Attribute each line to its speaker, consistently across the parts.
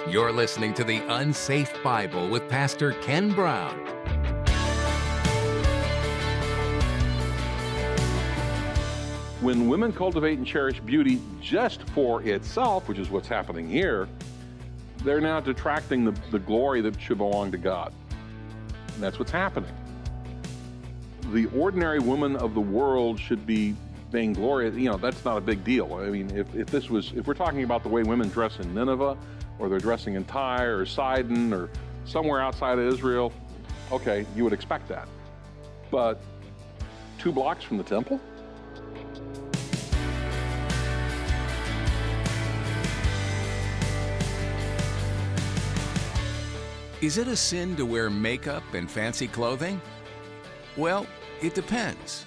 Speaker 1: You're listening to The Unsafe Bible with Pastor Ken Brown.
Speaker 2: When women cultivate and cherish beauty just for itself, which is what's happening here, they're now detracting the glory that should belong to God. And that's what's happening. The ordinary woman of the world should be vainglorious. That's not a big deal. I mean, if we're talking about the way women dress in Nineveh, or they're dressing in Tyre or Sidon or somewhere outside of Israel, okay, you would expect that. But 2 blocks from the temple?
Speaker 1: Is it a sin to wear makeup and fancy clothing? Well, it depends.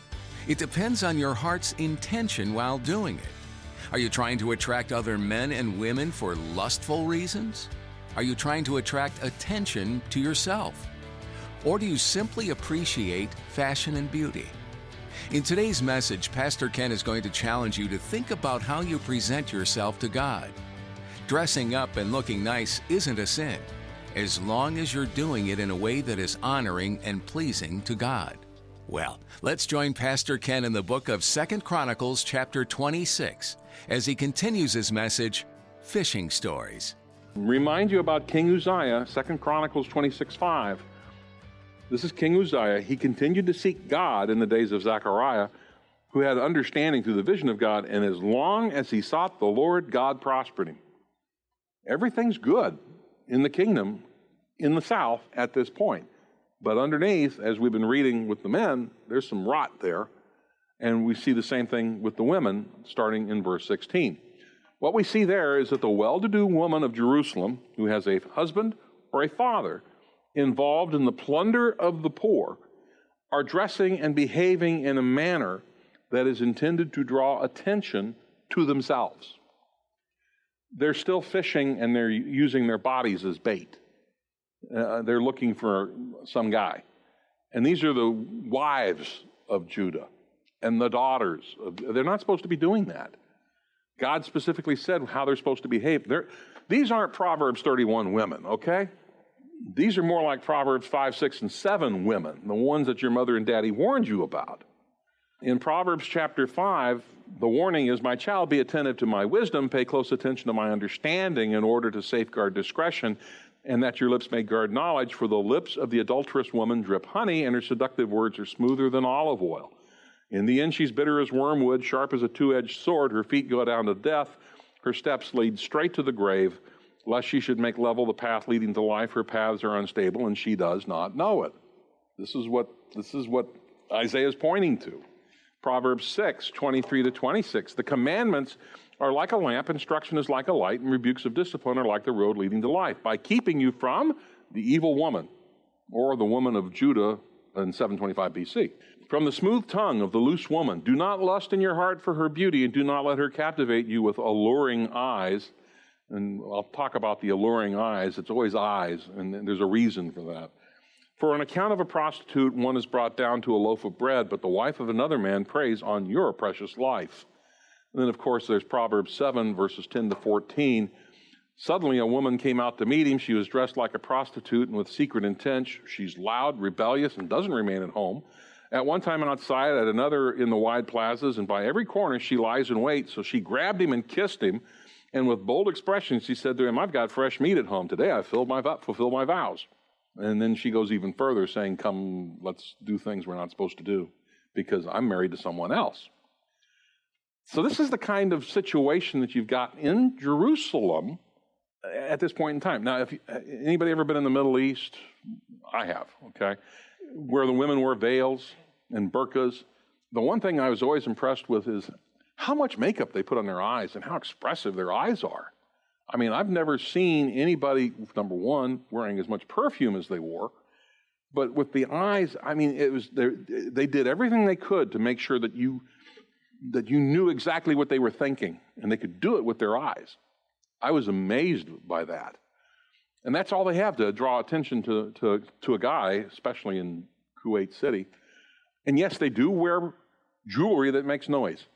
Speaker 1: It depends on your heart's intention while doing it. Are you trying to attract other men and women for lustful reasons? Are you trying to attract attention to yourself? Or do you simply appreciate fashion and beauty? In today's message, Pastor Ken is going to challenge you to think about how you present yourself to God. Dressing up and looking nice isn't a sin, as long as you're doing it in a way that is honoring and pleasing to God. Well, let's join Pastor Ken in the book of 2 Chronicles chapter 26 as he continues his message, Fishing Stories.
Speaker 2: Remind you about King Uzziah, 2 Chronicles 26:5. This is King Uzziah. He continued to seek God in the days of Zechariah, who had understanding through the vision of God, and as long as he sought the Lord, God prospered him. Everything's good in the kingdom in the south at this point. But underneath, as we've been reading with the men, there's some rot there. And we see the same thing with the women, starting in verse 16. What we see there is that the well-to-do woman of Jerusalem, who has a husband or a father involved in the plunder of the poor, are dressing and behaving in a manner that is intended to draw attention to themselves. They're still fishing and they're using their bodies as bait. They're looking for some guy. And these are the wives of Judah and the daughters. They're not supposed to be doing that. God specifically said how they're supposed to behave. These aren't Proverbs 31 women, okay? These are more like Proverbs 5, 6, and 7 women, the ones that your mother and daddy warned you about. In Proverbs chapter 5, the warning is, "My child, be attentive to my wisdom, pay close attention to my understanding in order to safeguard discretion, and that your lips may guard knowledge, for the lips of the adulterous woman drip honey, and her seductive words are smoother than olive oil. In the end, she's bitter as wormwood, sharp as a two-edged sword. Her feet go down to death. Her steps lead straight to the grave. Lest she should make level the path leading to life, her paths are unstable, and she does not know it." This is what Isaiah is pointing to. Proverbs 6, 23 to 26. "The commandments are like a lamp, instruction is like a light, and rebukes of discipline are like the road leading to life, by keeping you from the evil woman," or the woman of Judah in 725 BC. "From the smooth tongue of the loose woman. Do not lust in your heart for her beauty, and do not let her captivate you with alluring eyes." And I'll talk about the alluring eyes. It's always eyes, and there's a reason for that. "For on account of a prostitute, one is brought down to a loaf of bread, but the wife of another man preys on your precious life." And then, of course, there's Proverbs 7, verses 10 to 14. "Suddenly a woman came out to meet him. She was dressed like a prostitute and with secret intent. She's loud, rebellious, and doesn't remain at home. At one time outside, at another in the wide plazas, and by every corner she lies in wait. So she grabbed him and kissed him, and with bold expressions she said to him, 'I've got fresh meat at home. Today I fulfilled my vows.' And then she goes even further, saying, 'Come, let's do things we're not supposed to do, because I'm married to someone else.'" So this is the kind of situation that you've got in Jerusalem at this point in time. Now, if anybody ever been in the Middle East? I have, okay, where the women wear veils and burqas. The one thing I was always impressed with is how much makeup they put on their eyes and how expressive their eyes are. I mean, I've never seen anybody, number one, wearing as much perfume as they wore, but with the eyes, I mean, they did everything they could to make sure that you knew exactly what they were thinking, and they could do it with their eyes. I was amazed by that. And that's all they have to draw attention to a guy, especially in Kuwait City. And yes, they do wear jewelry that makes noise,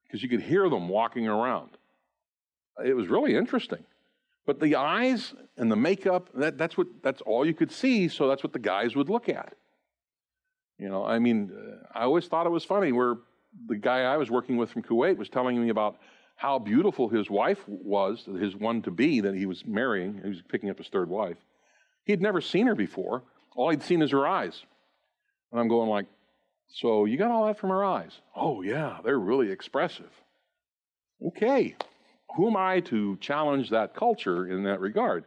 Speaker 2: because you could hear them walking around. It was really interesting. But the eyes and the makeup, that's all you could see, so that's what the guys would look at. I always thought it was funny where the guy I was working with from Kuwait was telling me about how beautiful his wife was, his one-to-be that he was marrying. He was picking up his third wife. He had never seen her before. All he'd seen is her eyes. And I'm going like, so you got all that from her eyes? Oh, yeah, they're really expressive. Okay, who am I to challenge that culture in that regard?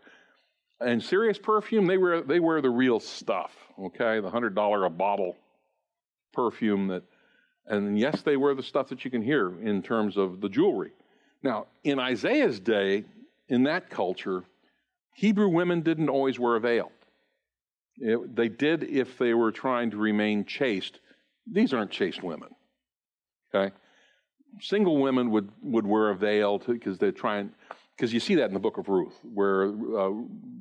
Speaker 2: And serious perfume, they wear the real stuff, okay? The $100 a bottle perfume and yes, they wear the stuff that you can hear in terms of the jewelry. Now, in Isaiah's day, in that culture, Hebrew women didn't always wear a veil. They did if they were trying to remain chaste. These aren't chaste women, okay? Single women would wear a veil because they're trying, because you see that in the book of Ruth, where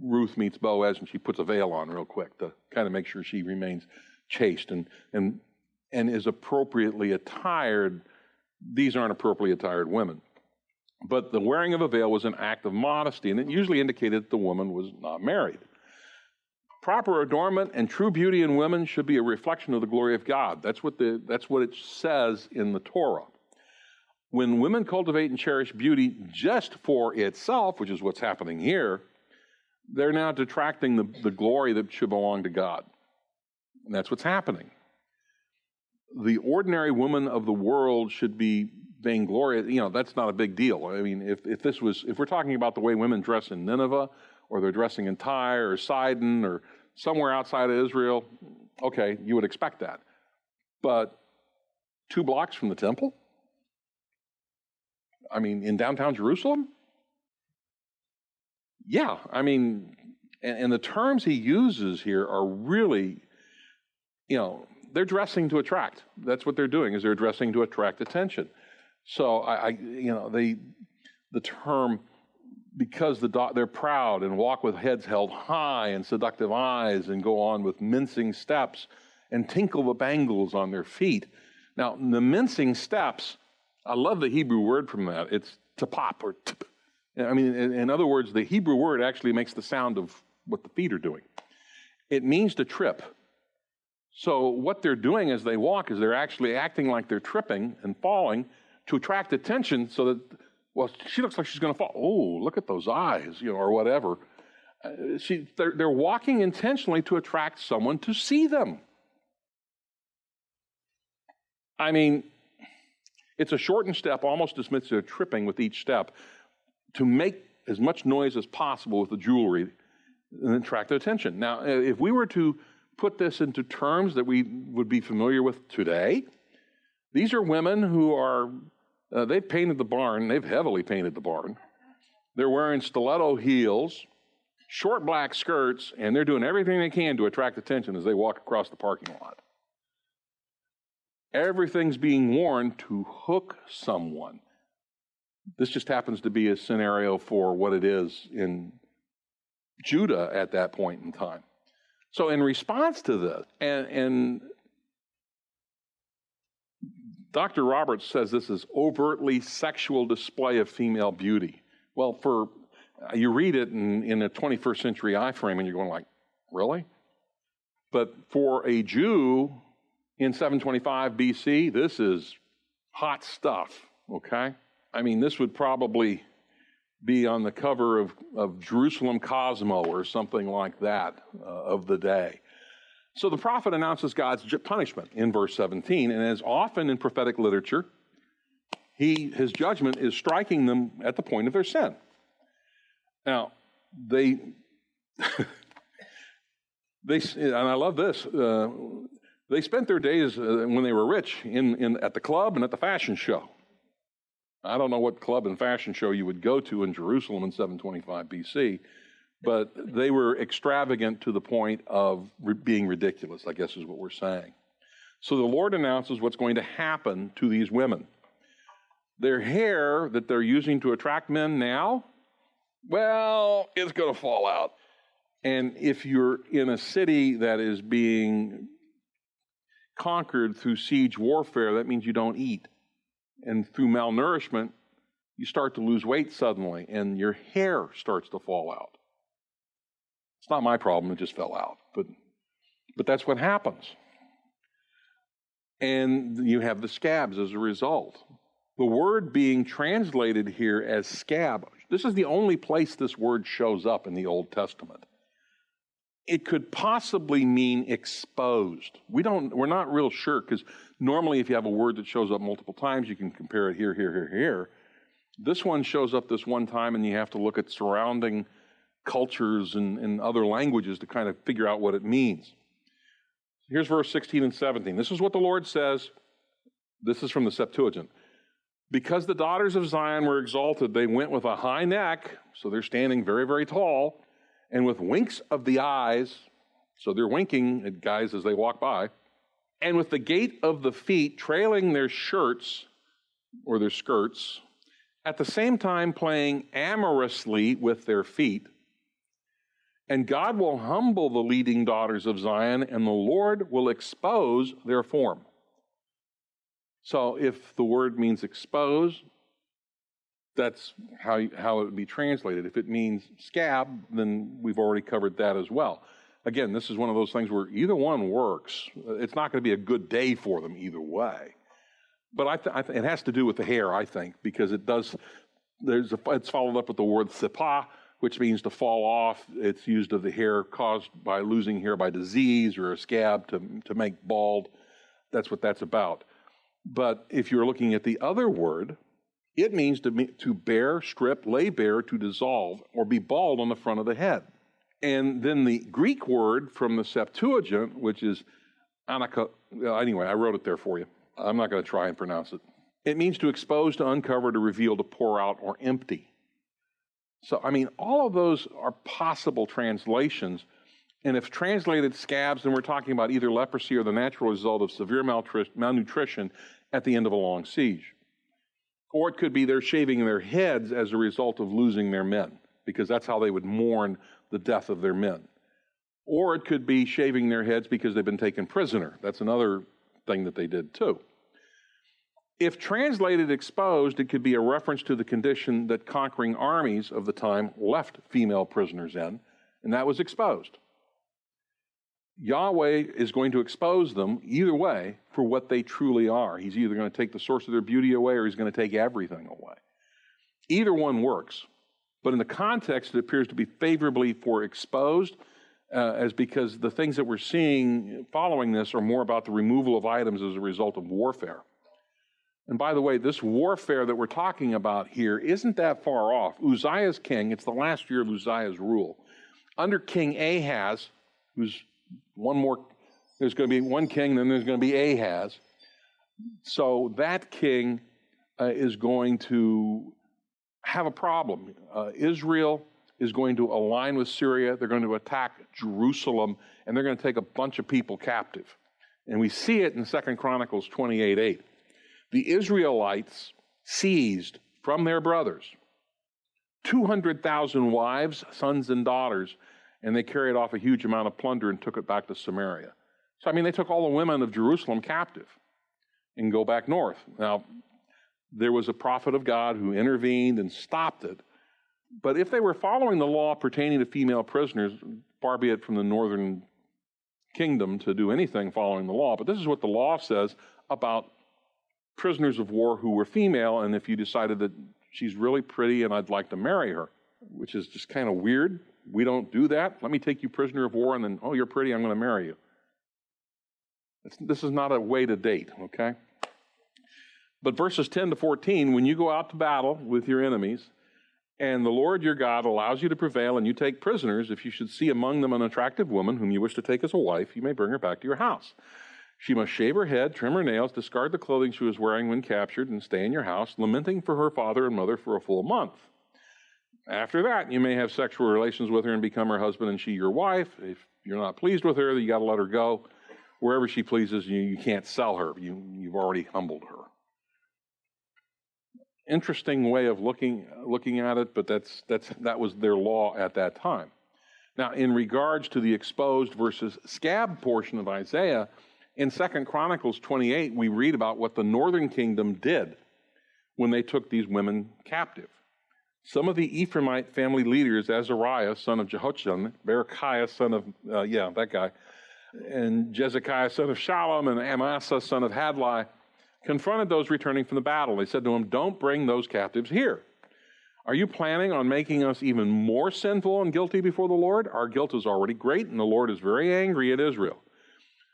Speaker 2: Ruth meets Boaz and she puts a veil on real quick to kind of make sure she remains chaste and is appropriately attired. These aren't appropriately attired women. But the wearing of a veil was an act of modesty, and it usually indicated that the woman was not married. Proper adornment and true beauty in women should be a reflection of the glory of God. That's what it says in the Torah. When women cultivate and cherish beauty just for itself, which is what's happening here, they're now detracting the glory that should belong to God. And that's what's happening. The ordinary woman of the world should be vainglorious. That's not a big deal. I mean, if we're talking about the way women dress in Nineveh, or they're dressing in Tyre or Sidon or somewhere outside of Israel, okay, you would expect that. But 2 blocks from the temple? I mean, in downtown Jerusalem? Yeah, I mean, and the terms he uses here are really, they're dressing to attract. That's what they're doing, is they're dressing to attract attention. So the term, because they're proud and walk with heads held high and seductive eyes and go on with mincing steps and tinkle the bangles on their feet. Now, the mincing steps, I love the Hebrew word from that. It's tapap or tip. I mean, in other words, the Hebrew word actually makes the sound of what the feet are doing. It means to trip. So what they're doing as they walk is they're actually acting like they're tripping and falling to attract attention so that, well, she looks like she's going to fall. Oh, look at those eyes, or whatever. They're walking intentionally to attract someone to see them. I mean, it's a shortened step, almost as much as tripping with each step, to make as much noise as possible with the jewelry and attract their attention. Now, if we were to put this into terms that we would be familiar with today, these are women who are, they've painted the barn, they've heavily painted the barn. They're wearing stiletto heels, short black skirts, and they're doing everything they can to attract attention as they walk across the parking lot. Everything's being worn to hook someone. This just happens to be a scenario for what it is in Judah at that point in time. So in response to this, and Dr. Roberts says this is overtly sexual display of female beauty. Well, you read it in a 21st century eye frame and you're going like, really? But for a Jew in 725 BC, this is hot stuff, okay? I mean, this would probably be on the cover of Jerusalem Cosmo or something like that of the day. So the prophet announces God's punishment in verse 17, and as often in prophetic literature, his judgment is striking them at the point of their sin. Now, and I love this, they spent their days when they were rich at the club and at the fashion show. I don't know what club and fashion show you would go to in Jerusalem in 725 BC, but they were extravagant to the point of being ridiculous, I guess is what we're saying. So the Lord announces what's going to happen to these women. Their hair that they're using to attract men now, well, it's going to fall out. And if you're in a city that is being conquered through siege warfare, that means you don't eat. And through malnourishment, You start to lose weight suddenly, and your hair starts to fall out. It's not my problem, it just fell out. But that's what happens. And you have the scabs as a result. The word being translated here as scab, this is the only place this word shows up in the Old Testament. It could possibly mean exposed. We're not real sure, because normally if you have a word that shows up multiple times, you can compare it here. This one shows up this one time, and you have to look at surrounding cultures and other languages to kind of figure out what it means. Here's verse 16 and 17. This is what the Lord says. This is from the Septuagint. Because the daughters of Zion were exalted, they went with a high neck, so they're standing very, very tall, and with winks of the eyes, so they're winking at guys as they walk by, and with the gait of the feet trailing their shirts or their skirts, at the same time playing amorously with their feet. And God will humble the leading daughters of Zion, and the Lord will expose their form. So if the word means expose, that's how it would be translated. If it means scab, then we've already covered that as well. Again, this is one of those things where either one works. It's not going to be a good day for them either way. But it has to do with the hair, I think, because it's followed up with the word sepah, which means to fall off. It's used of the hair caused by losing hair by disease or a scab to make bald. That's what that's about. But if you're looking at the other word, it means to bare, strip, lay bare, to dissolve, or be bald on the front of the head. And then the Greek word from the Septuagint, which is anyway, I wrote it there for you. I'm not going to try and pronounce it. It means to expose, to uncover, to reveal, to pour out, or empty. So, all of those are possible translations. And if translated scabs, then we're talking about either leprosy or the natural result of severe malnutrition at the end of a long siege. Or it could be they're shaving their heads as a result of losing their men, because that's how they would mourn the death of their men. Or it could be shaving their heads because they've been taken prisoner. That's another thing that they did too. If translated exposed, it could be a reference to the condition that conquering armies of the time left female prisoners in, and that was exposed. Yahweh is going to expose them either way for what they truly are. He's either going to take the source of their beauty away, or he's going to take everything away. Either one works. But in the context, it appears to be favorably for exposed, as because the things that we're seeing following this are more about the removal of items as a result of warfare. And by the way, this warfare that we're talking about here isn't that far off. Uzziah's king, it's the last year of Uzziah's rule. Under King Ahaz, who's there's going to be one king, then there's going to be Ahaz. So that king is going to have a problem. Israel is going to align with Syria. They're going to attack Jerusalem, and they're going to take a bunch of people captive. And we see it in 2 Chronicles 28:8. The Israelites seized from their brothers 200,000 wives, sons, and daughters, and they carried off a huge amount of plunder and took it back to Samaria. So, they took all the women of Jerusalem captive and go back north. Now, there was a prophet of God who intervened and stopped it. But if they were following the law pertaining to female prisoners, far be it from the northern kingdom to do anything following the law, but this is what the law says about prisoners of war who were female, and if you decided that she's really pretty and I'd like to marry her, which is just kind of weird. We don't do that. Let me take you prisoner of war, and then, oh, you're pretty, I'm going to marry you. This is not a way to date, okay? But verses 10 to 14, when you go out to battle with your enemies, and the Lord your God allows you to prevail, and you take prisoners, if you should see among them an attractive woman whom you wish to take as a wife, you may bring her back to your house. She must shave her head, trim her nails, discard the clothing she was wearing when captured, and stay in your house, lamenting for her father and mother for a full month. After that, you may have sexual relations with her and become her husband and she your wife. If you're not pleased with her, you got to let her go. Wherever she pleases, you can't sell her. You've already humbled her. Interesting way of looking at it, but that was their law at that time. Now, in regards to the exposed versus scab portion of Isaiah, in 2 Chronicles 28, we read about what the northern kingdom did when they took these women captive. Some of the Ephraimite family leaders, Azariah, son of Jehoshaphat, Berechiah, son of, that guy, and Jezekiah, son of Shallum, and Amasa, son of Hadlai, confronted those returning from the battle. They said to him, "Don't bring those captives here. Are you planning on making us even more sinful and guilty before the Lord? Our guilt is already great, and the Lord is very angry at Israel."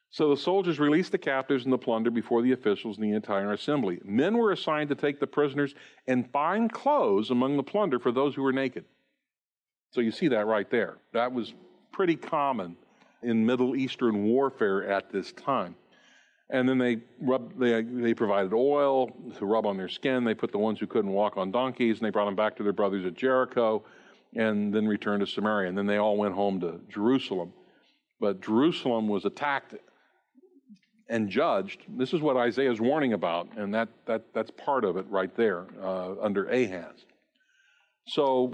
Speaker 2: So the soldiers released the captives and the plunder before the officials and the entire assembly. Men were assigned to take the prisoners and find clothes among the plunder for those who were naked. So you see that right there. That was pretty common in Middle Eastern warfare at this time. And then they provided oil to rub on their skin. They put the ones who couldn't walk on donkeys, and they brought them back to their brothers at Jericho, and then returned to Samaria. And then they all went home to Jerusalem. But Jerusalem was attacked and judged. This is what Isaiah is warning about, and that's part of it right there under Ahaz. So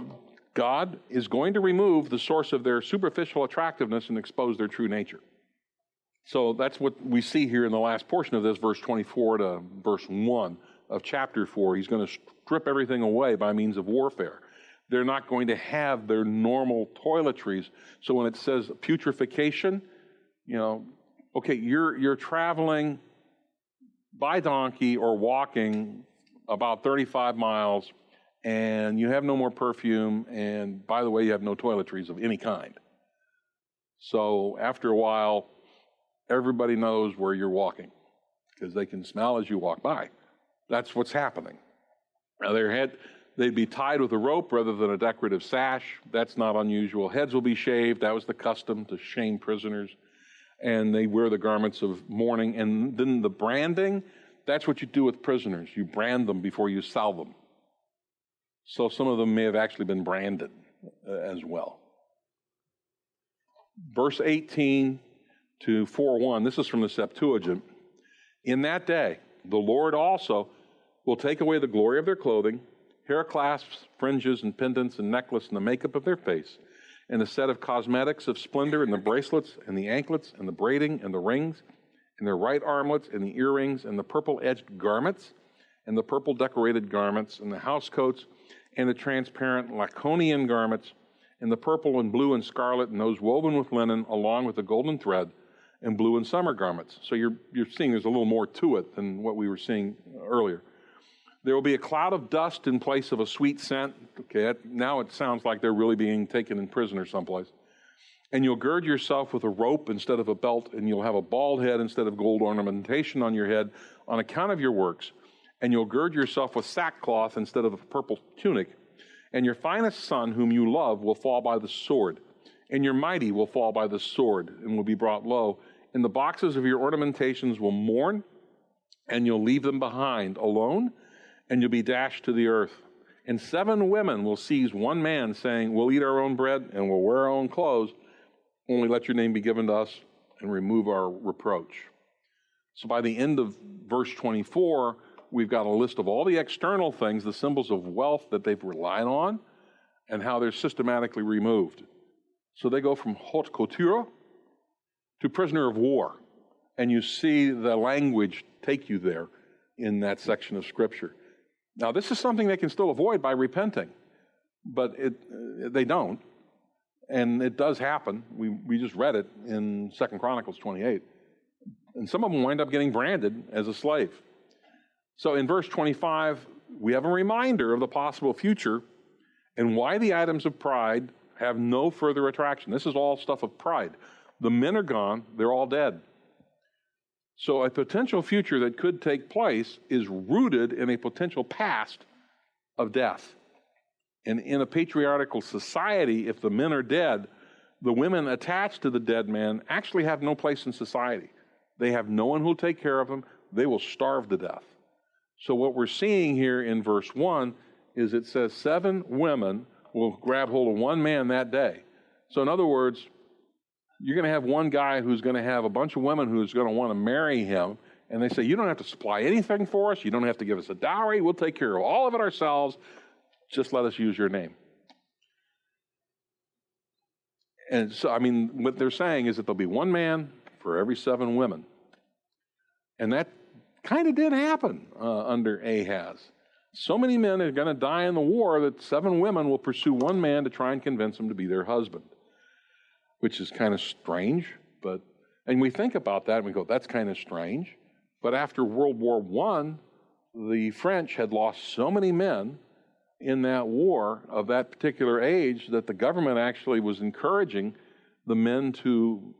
Speaker 2: God is going to remove the source of their superficial attractiveness and expose their true nature. So that's what we see here in the last portion of this, verse 24 to verse 1 of chapter 4. He's going to strip everything away by means of warfare. They're not going to have their normal toiletries. So when it says putrefaction, okay, you're traveling by donkey or walking about 35 miles, and you have no more perfume, and by the way, you have no toiletries of any kind. So after a while, everybody knows where you're walking because they can smell as you walk by. That's what's happening. Now, they'd be tied with a rope rather than a decorative sash. That's not unusual. Heads will be shaved. That was the custom to shame prisoners. And they wear the garments of mourning. And then the branding, that's what you do with prisoners. You brand them before you sell them. So some of them may have actually been branded as well. Verse 18 to 4:1, this is from the Septuagint. "In that day, the Lord also will take away the glory of their clothing, hair clasps, fringes, and pendants, and necklace, and the makeup of their face, and the set of cosmetics of splendor, and the bracelets, and the anklets, and the braiding, and the rings, and their right armlets, and the earrings, and the purple-edged garments, and the purple-decorated garments, and the housecoats, and the transparent Laconian garments, and the purple and blue and scarlet, and those woven with linen, along with the golden thread, and blue and summer garments." So you're seeing there's a little more to it than what we were seeing earlier. "There will be a cloud of dust in place of a sweet scent." Okay, now it sounds like they're really being taken in prisoner someplace. "And you'll gird yourself with a rope instead of a belt, and you'll have a bald head instead of gold ornamentation on your head on account of your works. And you'll gird yourself with sackcloth instead of a purple tunic. And your finest son, whom you love, will fall by the sword. And your mighty will fall by the sword and will be brought low. And the boxes of your ornamentations will mourn, and you'll leave them behind alone, and you'll be dashed to the earth. And 7 women will seize one man, saying, 'We'll eat our own bread and we'll wear our own clothes. Only let your name be given to us and remove our reproach.'" So by the end of verse 24, we've got a list of all the external things, the symbols of wealth that they've relied on, and how they're systematically removed. So they go from haute couture to prisoner of war. And you see the language take you there in that section of Scripture. Now, this is something they can still avoid by repenting, but they don't. And it does happen. We just read it in 2 Chronicles 28. And some of them wind up getting branded as a slave. So in verse 25, we have a reminder of the possible future and why the items of pride have no further attraction. This is all stuff of pride. The men are gone. They're all dead. So a potential future that could take place is rooted in a potential past of death. And in a patriarchal society, if the men are dead, the women attached to the dead man actually have no place in society. They have no one who will take care of them. They will starve to death. So what we're seeing here in verse 1 is it says 7 women will grab hold of one man that day. So in other words, you're going to have one guy who's going to have a bunch of women who's going to want to marry him, and they say, "You don't have to supply anything for us. You don't have to give us a dowry. We'll take care of all of it ourselves. Just let us use your name." And so, what they're saying is that there'll be one man for every 7 women. And that kind of did happen under Ahaz. So many men are going to die in the war that 7 women will pursue one man to try and convince him to be their husband, which is kind of strange. And we think about that and we go, that's kind of strange. But after World War I, the French had lost so many men in that war of that particular age that the government actually was encouraging the men to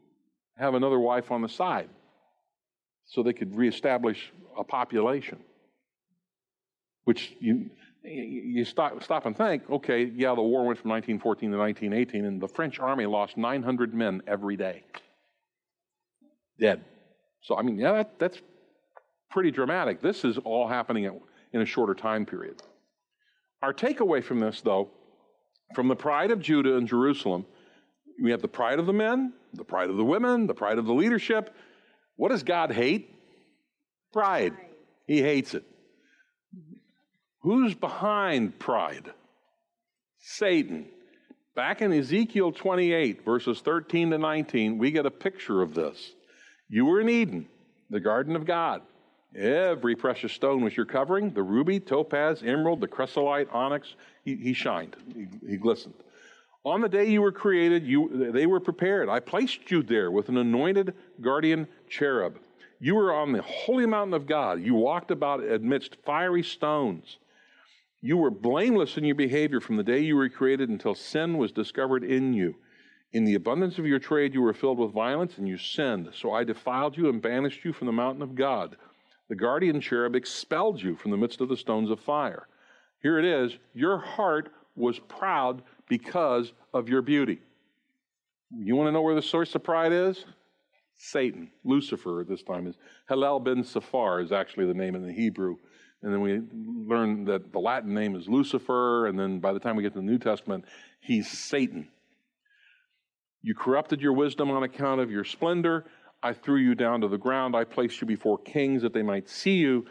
Speaker 2: have another wife on the side so they could reestablish a population. Which you stop and think, okay, yeah, the war went from 1914 to 1918, and the French army lost 900 men every day. Dead. So, I mean, yeah, that's pretty dramatic. This is all happening in a shorter time period. Our takeaway from this, though, from the pride of Judah and Jerusalem, we have the pride of the men, the pride of the women, the pride of the leadership. What does God hate? Pride. He hates it. Who's behind pride? Satan. Back in Ezekiel 28, verses 13 to 19, we get a picture of this. You were in Eden, the garden of God. Every precious stone was your covering, the ruby, topaz, emerald, the chrysolite, onyx. He shined. He glistened. On the day you were created, they were prepared. I placed you there with an anointed guardian cherub. You were on the holy mountain of God. You walked about amidst fiery stones. You were blameless in your behavior from the day you were created until sin was discovered in you. In the abundance of your trade, you were filled with violence, and you sinned. So I defiled you and banished you from the mountain of God. The guardian cherub expelled you from the midst of the stones of fire. Here it is. Your heart was proud because of your beauty. You want to know where the source of pride is? Satan. Lucifer at this time is Hillel ben Safar is actually the name in the Hebrew. And then we learn that the Latin name is Lucifer, and then by the time we get to the New Testament, he's Satan. You corrupted your wisdom on account of your splendor. I threw you down to the ground. I placed you before kings that they might see you.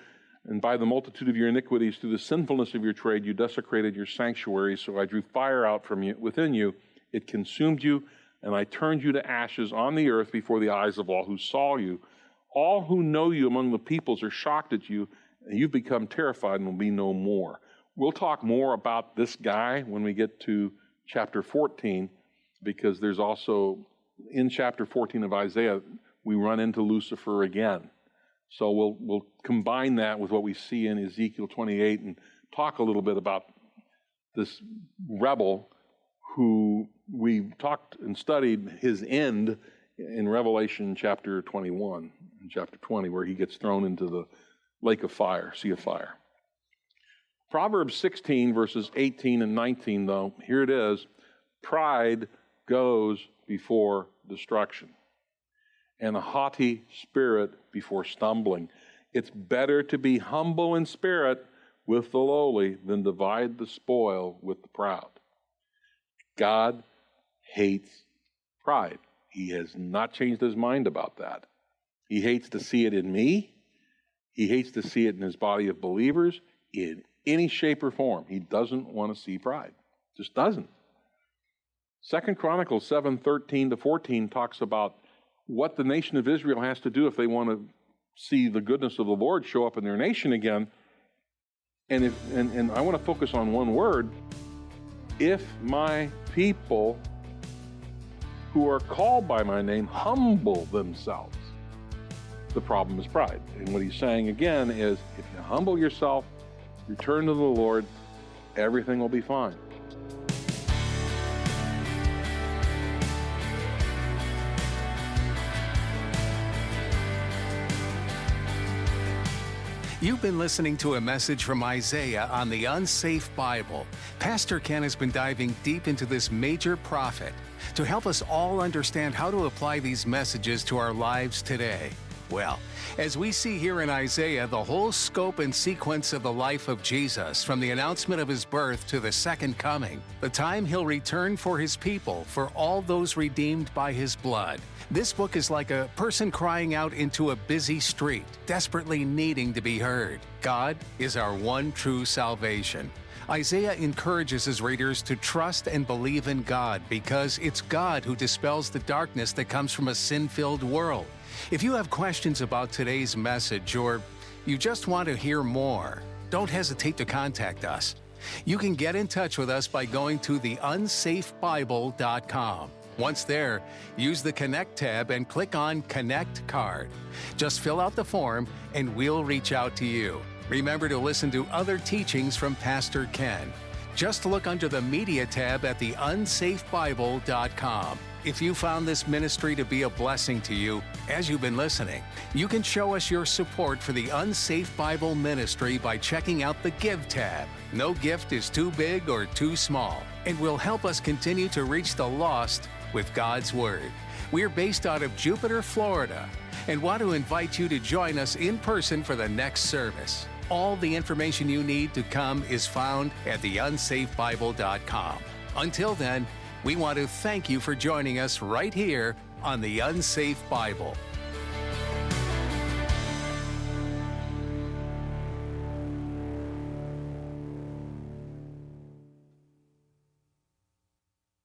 Speaker 2: And by the multitude of your iniquities, through the sinfulness of your trade, you desecrated your sanctuary. So I drew fire out from you, within you. It consumed you, and I turned you to ashes on the earth before the eyes of all who saw you. All who know you among the peoples are shocked at you, and you've become terrified and will be no more. We'll talk more about this guy when we get to chapter 14, because there's also, in chapter 14 of Isaiah, we run into Lucifer again. So we'll combine that with what we see in Ezekiel 28 and talk a little bit about this rebel who we talked and studied his end in Revelation chapter 21 and chapter 20, where he gets thrown into the lake of fire, sea of fire. Proverbs 16, verses 18 and 19, though, here it is. Pride goes before destruction, and a haughty spirit before stumbling. It's better to be humble in spirit with the lowly than divide the spoil with the proud. God hates pride. He has not changed his mind about that. He hates to see it in me. He hates to see it in his body of believers in any shape or form. He doesn't want to see pride. Just doesn't. 2 Chronicles 7:13 to 14 talks about what the nation of Israel has to do if they want to see the goodness of the Lord show up in their nation again. And I want to focus on one word. If my people who are called by my name humble themselves. The problem is pride. And what he's saying again is, if you humble yourself, return to the Lord, everything will be fine.
Speaker 1: You've been listening to a message from Isaiah on the Unsafe Bible. Pastor Ken has been diving deep into this major prophet to help us all understand how to apply these messages to our lives today. Well, as we see here in Isaiah, the whole scope and sequence of the life of Jesus, from the announcement of his birth to the second coming, the time he'll return for his people, for all those redeemed by his blood. This book is like a person crying out into a busy street, desperately needing to be heard. God is our one true salvation. Isaiah encourages his readers to trust and believe in God, because it's God who dispels the darkness that comes from a sin-filled world. If you have questions about today's message, or you just want to hear more, don't hesitate to contact us. You can get in touch with us by going to theunsafebible.com. Once there, use the Connect tab and click on Connect Card. Just fill out the form and we'll reach out to you. Remember to listen to other teachings from Pastor Ken. Just look under the Media tab at theunsafebible.com. If you found this ministry to be a blessing to you as you've been listening, you can show us your support for the Unsafe Bible Ministry by checking out the Give tab. No gift is too big or too small, and will help us continue to reach the lost with God's Word. We're based out of Jupiter, Florida, and want to invite you to join us in person for the next service. All the information you need to come is found at theunsafebible.com. Until then, we want to thank you for joining us right here on The Unsafe Bible.